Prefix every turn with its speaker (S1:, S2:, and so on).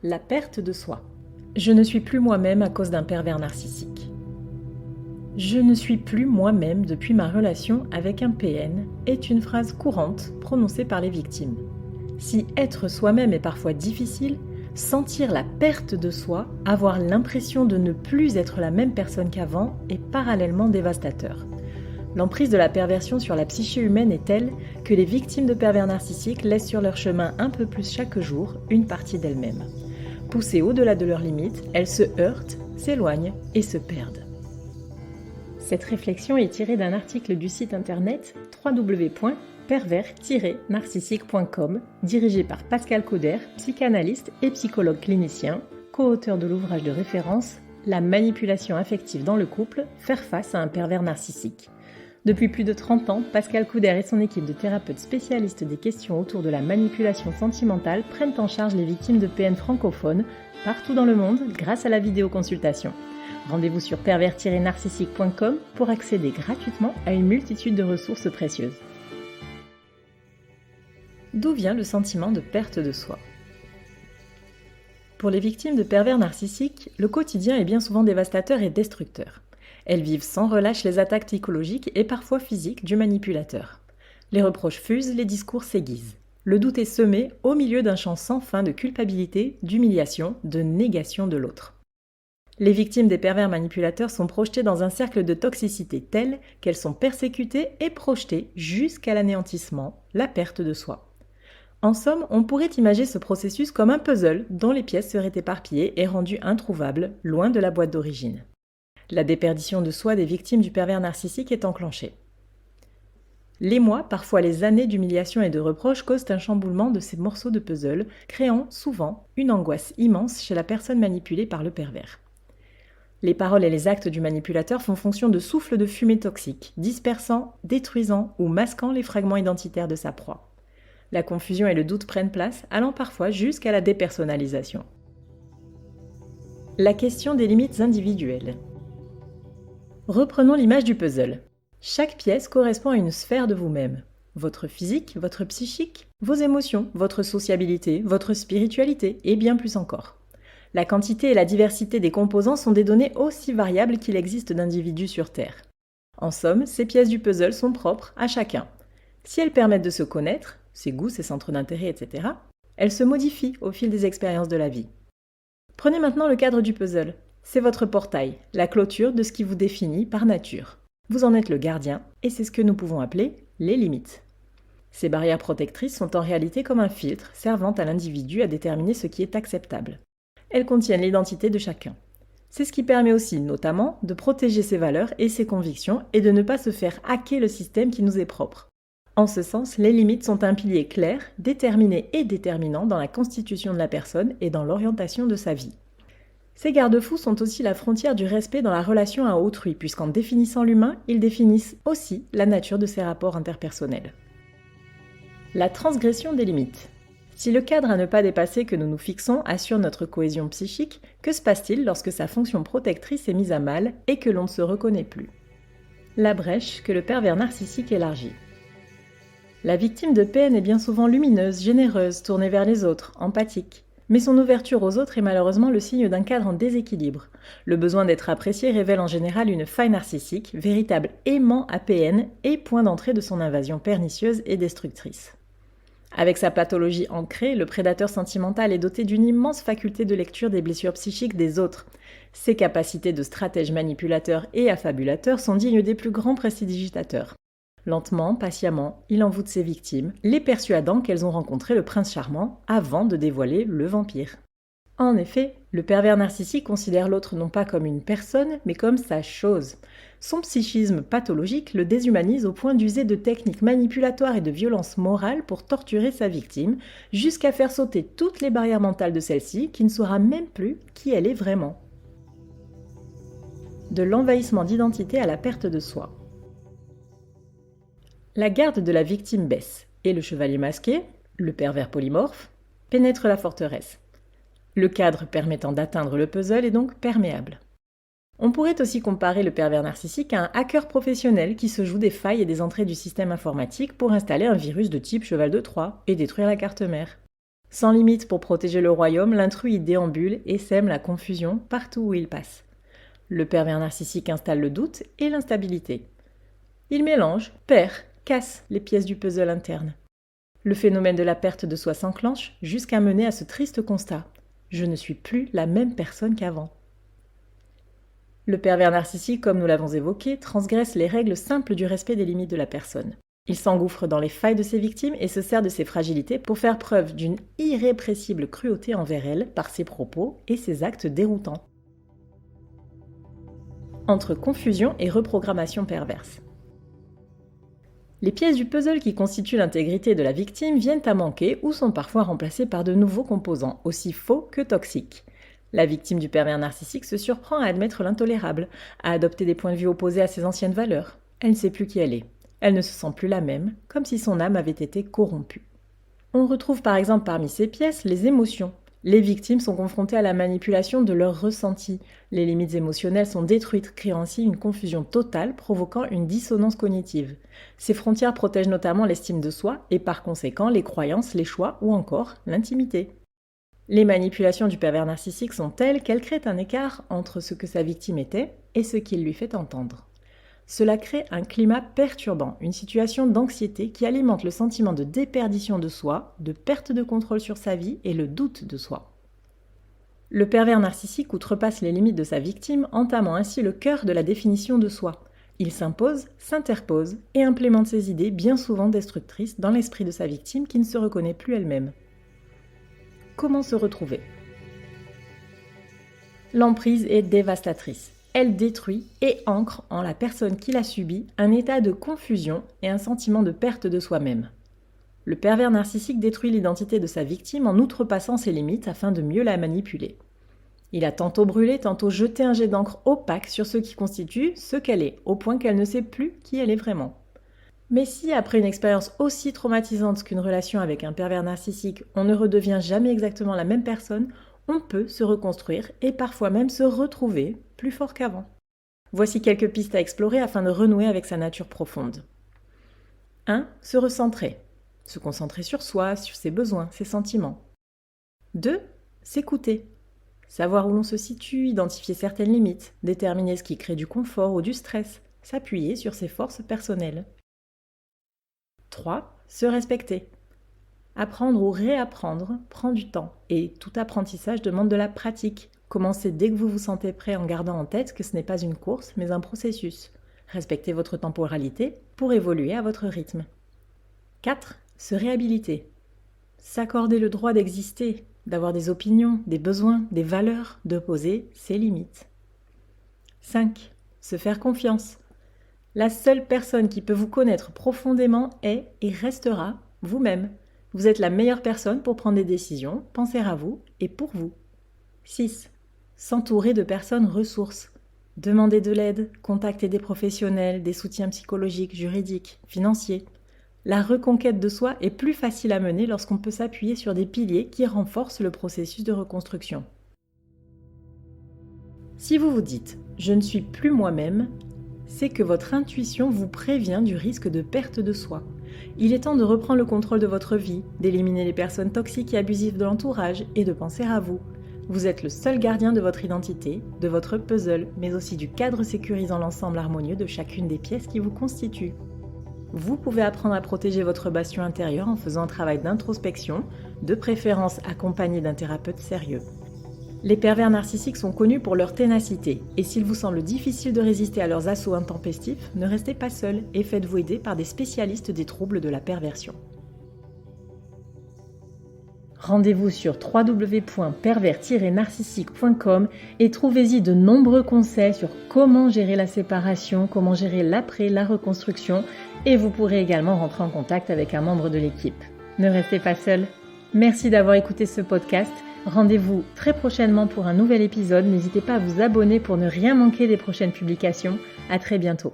S1: La perte de soi. Je ne suis plus moi-même à cause d'un pervers narcissique. Je ne suis plus moi-même depuis ma relation avec un PN est une phrase courante prononcée par les victimes. Si être soi-même est parfois difficile, sentir la perte de soi, avoir l'impression de ne plus être la même personne qu'avant est parallèlement dévastateur. L'emprise de la perversion sur la psyché humaine est telle que les victimes de pervers narcissiques laissent sur leur chemin un peu plus chaque jour une partie d'elles-mêmes. Poussées au-delà de leurs limites, elles se heurtent, s'éloignent et se perdent. Cette réflexion est tirée d'un article du site internet www.pervers-narcissique.com, dirigé par Pascal Couder, psychanalyste et psychologue clinicien, co-auteur de l'ouvrage de référence La manipulation affective dans le couple, faire face à un pervers narcissique. Depuis plus de 30 ans, Pascal Couder et son équipe de thérapeutes spécialistes des questions autour de la manipulation sentimentale prennent en charge les victimes de PN francophones partout dans le monde grâce à la vidéoconsultation. Rendez-vous sur pervers-narcissique.com pour accéder gratuitement à une multitude de ressources précieuses. D'où vient le sentiment de perte de soi ? Pour les victimes de pervers narcissiques, le quotidien est bien souvent dévastateur et destructeur. Elles vivent sans relâche les attaques psychologiques et parfois physiques du manipulateur. Les reproches fusent, les discours s'aiguisent. Le doute est semé au milieu d'un champ sans fin de culpabilité, d'humiliation, de négation de l'autre. Les victimes des pervers manipulateurs sont projetées dans un cercle de toxicité tel qu'elles sont persécutées et projetées jusqu'à l'anéantissement, la perte de soi. En somme, on pourrait imaginer ce processus comme un puzzle dont les pièces seraient éparpillées et rendues introuvables, loin de la boîte d'origine. La déperdition de soi des victimes du pervers narcissique est enclenchée. Les mois, parfois les années d'humiliation et de reproches causent un chamboulement de ces morceaux de puzzle, créant souvent une angoisse immense chez la personne manipulée par le pervers. Les paroles et les actes du manipulateur font fonction de souffles de fumée toxique, dispersant, détruisant ou masquant les fragments identitaires de sa proie. La confusion et le doute prennent place, allant parfois jusqu'à la dépersonnalisation. La question des limites individuelles. Reprenons l'image du puzzle. Chaque pièce correspond à une sphère de vous-même. Votre physique, votre psychique, vos émotions, votre sociabilité, votre spiritualité et bien plus encore. La quantité et la diversité des composants sont des données aussi variables qu'il existe d'individus sur Terre. En somme, ces pièces du puzzle sont propres à chacun. Si elles permettent de se connaître, ses goûts, ses centres d'intérêt, etc., elles se modifient au fil des expériences de la vie. Prenez maintenant le cadre du puzzle. C'est votre portail, la clôture de ce qui vous définit par nature. Vous en êtes le gardien, et c'est ce que nous pouvons appeler les limites. Ces barrières protectrices sont en réalité comme un filtre servant à l'individu à déterminer ce qui est acceptable. Elles contiennent l'identité de chacun. C'est ce qui permet aussi, notamment, de protéger ses valeurs et ses convictions et de ne pas se faire hacker le système qui nous est propre. En ce sens, les limites sont un pilier clair, déterminé et déterminant dans la constitution de la personne et dans l'orientation de sa vie. Ces garde-fous sont aussi la frontière du respect dans la relation à autrui, puisqu'en définissant l'humain, ils définissent aussi la nature de ses rapports interpersonnels. La transgression des limites. Si le cadre à ne pas dépasser que nous nous fixons assure notre cohésion psychique, que se passe-t-il lorsque sa fonction protectrice est mise à mal et que l'on ne se reconnaît plus ? La brèche que le pervers narcissique élargit. La victime de PN est bien souvent lumineuse, généreuse, tournée vers les autres, empathique. Mais son ouverture aux autres est malheureusement le signe d'un cadre en déséquilibre. Le besoin d'être apprécié révèle en général une faille narcissique, véritable aimant à PN et point d'entrée de son invasion pernicieuse et destructrice. Avec sa pathologie ancrée, le prédateur sentimental est doté d'une immense faculté de lecture des blessures psychiques des autres. Ses capacités de stratège manipulateur et affabulateur sont dignes des plus grands prestidigitateurs. Lentement, patiemment, il envoûte ses victimes, les persuadant qu'elles ont rencontré le prince charmant avant de dévoiler le vampire. En effet, le pervers narcissique considère l'autre non pas comme une personne, mais comme sa chose. Son psychisme pathologique le déshumanise au point d'user de techniques manipulatoires et de violence morale pour torturer sa victime, jusqu'à faire sauter toutes les barrières mentales de celle-ci, qui ne saura même plus qui elle est vraiment. De l'envahissement d'identité à la perte de soi. La garde de la victime baisse, et le chevalier masqué, le pervers polymorphe, pénètre la forteresse. Le cadre permettant d'atteindre le puzzle est donc perméable. On pourrait aussi comparer le pervers narcissique à un hacker professionnel qui se joue des failles et des entrées du système informatique pour installer un virus de type cheval de Troie et détruire la carte mère. Sans limite pour protéger le royaume, l'intrus y déambule et sème la confusion partout où il passe. Le pervers narcissique installe le doute et l'instabilité. Il mélange, perd, casse les pièces du puzzle interne. Le phénomène de la perte de soi s'enclenche jusqu'à mener à ce triste constat. Je ne suis plus la même personne qu'avant. Le pervers narcissique, comme nous l'avons évoqué, transgresse les règles simples du respect des limites de la personne. Il s'engouffre dans les failles de ses victimes et se sert de ses fragilités pour faire preuve d'une irrépressible cruauté envers elles par ses propos et ses actes déroutants. Entre confusion et reprogrammation perverse. Les pièces du puzzle qui constituent l'intégrité de la victime viennent à manquer ou sont parfois remplacées par de nouveaux composants, aussi faux que toxiques. La victime du pervers narcissique se surprend à admettre l'intolérable, à adopter des points de vue opposés à ses anciennes valeurs. Elle ne sait plus qui elle est. Elle ne se sent plus la même, comme si son âme avait été corrompue. On retrouve par exemple parmi ces pièces les émotions. Les victimes sont confrontées à la manipulation de leurs ressentis. Les limites émotionnelles sont détruites, créant ainsi une confusion totale, provoquant une dissonance cognitive. Ces frontières protègent notamment l'estime de soi et par conséquent les croyances, les choix ou encore l'intimité. Les manipulations du pervers narcissique sont telles qu'elles créent un écart entre ce que sa victime était et ce qu'il lui fait entendre. Cela crée un climat perturbant, une situation d'anxiété qui alimente le sentiment de déperdition de soi, de perte de contrôle sur sa vie et le doute de soi. Le pervers narcissique outrepasse les limites de sa victime, entamant ainsi le cœur de la définition de soi. Il s'impose, s'interpose et implémente ses idées bien souvent destructrices dans l'esprit de sa victime qui ne se reconnaît plus elle-même. Comment se retrouver ? L'emprise est dévastatrice. Elle détruit et ancre en la personne qui l'a subie un état de confusion et un sentiment de perte de soi-même. Le pervers narcissique détruit l'identité de sa victime en outrepassant ses limites afin de mieux la manipuler. Il a tantôt brûlé, tantôt jeté un jet d'encre opaque sur ce qui constitue ce qu'elle est, au point qu'elle ne sait plus qui elle est vraiment. Mais si, après une expérience aussi traumatisante qu'une relation avec un pervers narcissique, on ne redevient jamais exactement la même personne, on peut se reconstruire et parfois même se retrouver plus fort qu'avant. Voici quelques pistes à explorer afin de renouer avec sa nature profonde. 1. Se recentrer. Se concentrer sur soi, sur ses besoins, ses sentiments. 2. S'écouter. Savoir où l'on se situe, identifier certaines limites, déterminer ce qui crée du confort ou du stress, s'appuyer sur ses forces personnelles. 3. Se respecter. Apprendre ou réapprendre prend du temps et tout apprentissage demande de la pratique. Commencez dès que vous vous sentez prêt en gardant en tête que ce n'est pas une course mais un processus. Respectez votre temporalité pour évoluer à votre rythme. 4. Se réhabiliter. S'accorder le droit d'exister, d'avoir des opinions, des besoins, des valeurs, de poser ses limites. 5. Se faire confiance. La seule personne qui peut vous connaître profondément est et restera vous-même. Vous êtes la meilleure personne pour prendre des décisions, penser à vous et pour vous. 6. S'entourer de personnes ressources. Demander de l'aide, contacter des professionnels, des soutiens psychologiques, juridiques, financiers. La reconquête de soi est plus facile à mener lorsqu'on peut s'appuyer sur des piliers qui renforcent le processus de reconstruction. Si vous vous dites « je ne suis plus moi-même », c'est que votre intuition vous prévient du risque de perte de soi. Il est temps de reprendre le contrôle de votre vie, d'éliminer les personnes toxiques et abusives de l'entourage et de penser à vous. Vous êtes le seul gardien de votre identité, de votre puzzle, mais aussi du cadre sécurisant l'ensemble harmonieux de chacune des pièces qui vous constituent. Vous pouvez apprendre à protéger votre bastion intérieur en faisant un travail d'introspection, de préférence accompagné d'un thérapeute sérieux. Les pervers narcissiques sont connus pour leur ténacité, et s'il vous semble difficile de résister à leurs assauts intempestifs, ne restez pas seul et faites-vous aider par des spécialistes des troubles de la perversion. Rendez-vous sur www.pervers-narcissique.com et trouvez-y de nombreux conseils sur comment gérer la séparation, comment gérer l'après, la reconstruction, et vous pourrez également rentrer en contact avec un membre de l'équipe. Ne restez pas seul. Merci d'avoir écouté ce podcast. Rendez-vous très prochainement pour un nouvel épisode. N'hésitez pas à vous abonner pour ne rien manquer des prochaines publications. À très bientôt.